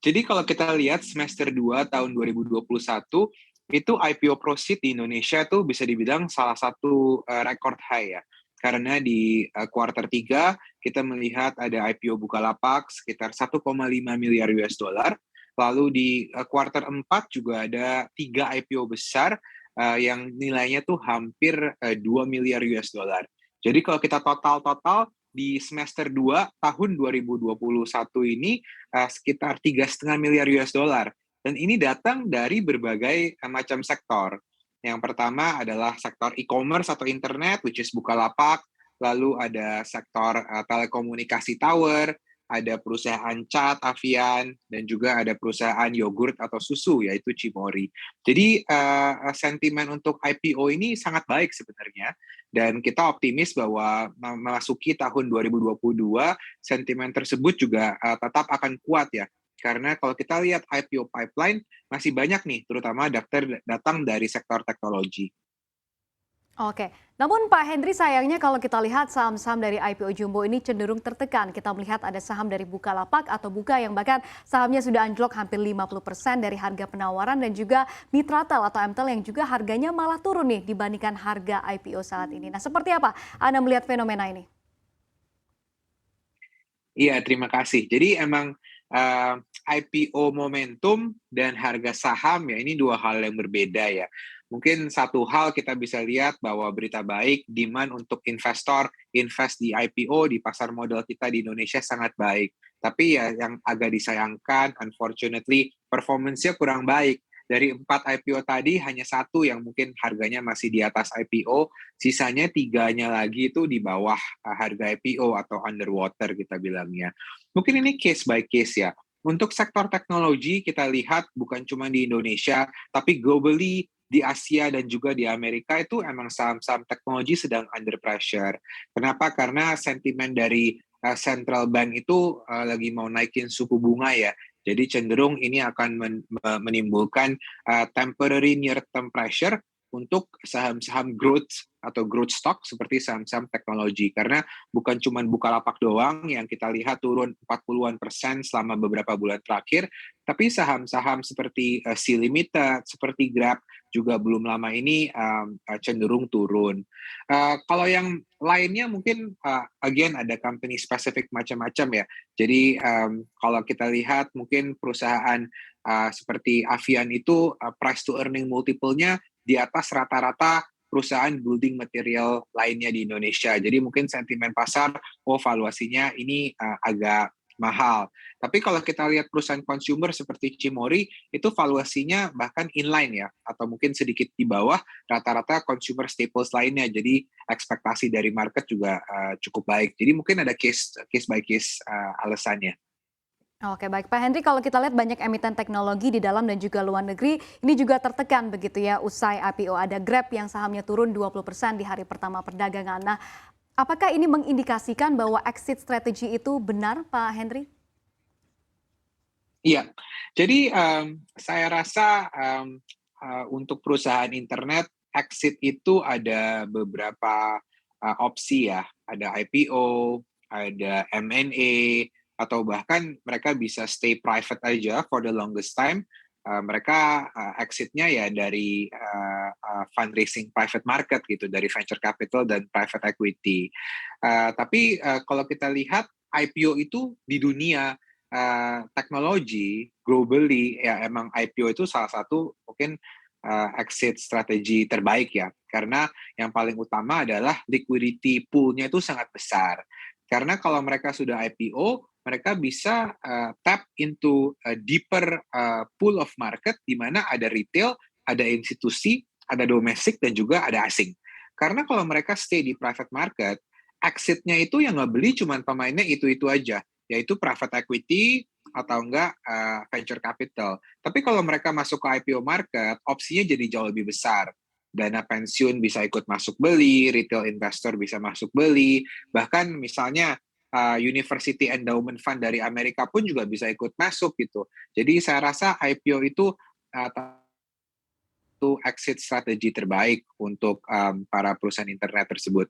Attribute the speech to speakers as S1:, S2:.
S1: Jadi kalau kita lihat semester 2 tahun 2021, itu IPO proceed di Indonesia tuh bisa dibilang salah satu, record high ya. Karena di, kuartal 3 kita melihat ada IPO Bukalapak sekitar $1,5 miliar, lalu di, kuartal 4 juga ada 3 IPO besar, yang nilainya tuh hampir, $2 miliar. Jadi kalau kita total-total di semester 2 tahun 2021 ini, sekitar $3,5 miliar. Dan ini datang dari berbagai, macam sektor. Yang pertama adalah sektor e-commerce atau internet, which is Bukalapak, lalu ada sektor, telekomunikasi tower, ada perusahaan cat, Avian, dan juga ada perusahaan yogurt atau susu, yaitu Cimory. Jadi, sentimen untuk IPO ini sangat baik sebenarnya, dan kita optimis bahwa memasuki tahun 2022, sentimen tersebut juga, tetap akan kuat ya. Karena kalau kita lihat IPO pipeline, masih banyak nih, terutama datang dari sektor teknologi.
S2: Oke, namun Pak Hendri sayangnya kalau kita lihat saham-saham dari IPO Jumbo ini cenderung tertekan. Kita melihat ada saham dari Bukalapak atau Buka yang bahkan sahamnya sudah anjlok hampir 50% dari harga penawaran dan juga Mitratel atau MTEL yang juga harganya malah turun nih dibandingkan harga IPO saat ini. Nah, seperti apa Anda melihat fenomena ini?
S1: Iya, terima kasih. Jadi emang, IPO momentum dan harga saham ya ini 2 hal yang berbeda ya. Mungkin satu hal kita bisa lihat bahwa berita baik, demand untuk investor invest di IPO di pasar modal kita di Indonesia sangat baik. Tapi ya yang agak disayangkan unfortunately performance-nya kurang baik. Dari 4 IPO tadi hanya satu yang mungkin harganya masih di atas IPO, sisanya tiganya lagi itu di bawah, harga IPO atau underwater kita bilangnya. Mungkin ini case by case ya. Untuk sektor teknologi kita lihat bukan cuma di Indonesia, tapi globally di Asia dan juga di Amerika itu emang saham-saham teknologi sedang under pressure. Kenapa? Karena sentimen dari, central bank itu, lagi mau naikin suku bunga ya. Jadi cenderung ini akan menimbulkan, temporary near term pressure untuk saham-saham growth atau growth stock seperti saham-saham teknologi. Karena bukan cuma Bukalapak doang yang kita lihat turun 40-an% selama beberapa bulan terakhir, tapi saham-saham seperti, Sea Limited, seperti Grab juga belum lama ini, cenderung turun. Kalau yang lainnya mungkin, again ada company specific macam-macam ya. Jadi, kalau kita lihat mungkin perusahaan, seperti Avian itu, price to earning multiple-nya di atas rata-rata perusahaan building material lainnya di Indonesia. Jadi mungkin sentimen pasar, oh valuasinya ini, agak mahal. Tapi kalau kita lihat perusahaan consumer seperti Cimory, itu valuasinya bahkan inline ya, atau mungkin sedikit di bawah rata-rata consumer staples lainnya. Jadi ekspektasi dari market juga, cukup baik. Jadi mungkin ada case by case, alasannya.
S2: Oke baik Pak Hendri, kalau kita lihat banyak emiten teknologi di dalam dan juga luar negeri ini juga tertekan begitu ya usai IPO. Ada Grab yang sahamnya turun 20% di hari pertama perdagangan. Nah, apakah ini mengindikasikan bahwa exit strategi itu benar Pak Hendri?
S1: Iya, jadi, saya rasa, untuk perusahaan internet, exit itu ada beberapa, opsi ya. Ada IPO, ada M&A, atau bahkan mereka bisa stay private aja for the longest time. Mereka, exit-nya ya dari, fundraising private market gitu, dari venture capital dan private equity. Tapi, kalau kita lihat IPO itu di dunia teknologi globally ya emang IPO itu salah satu mungkin, exit strategi terbaik ya. Karena yang paling utama adalah liquidity pool-nya itu sangat besar. Karena kalau mereka sudah IPO, mereka bisa, tap into a deeper, pool of market di mana ada retail, ada institusi, ada domestik, dan juga ada asing. Karena kalau mereka stay di private market, exit-nya itu yang ngebeli cuman pemainnya itu-itu aja, yaitu private equity atau enggak, venture capital. Tapi kalau mereka masuk ke IPO market, opsinya jadi jauh lebih besar. Dana pensiun bisa ikut masuk beli, retail investor bisa masuk beli, bahkan misalnya, University Endowment Fund dari Amerika pun juga bisa ikut masuk gitu. Jadi saya rasa IPO itu, satu exit strategi terbaik untuk, para perusahaan internet tersebut.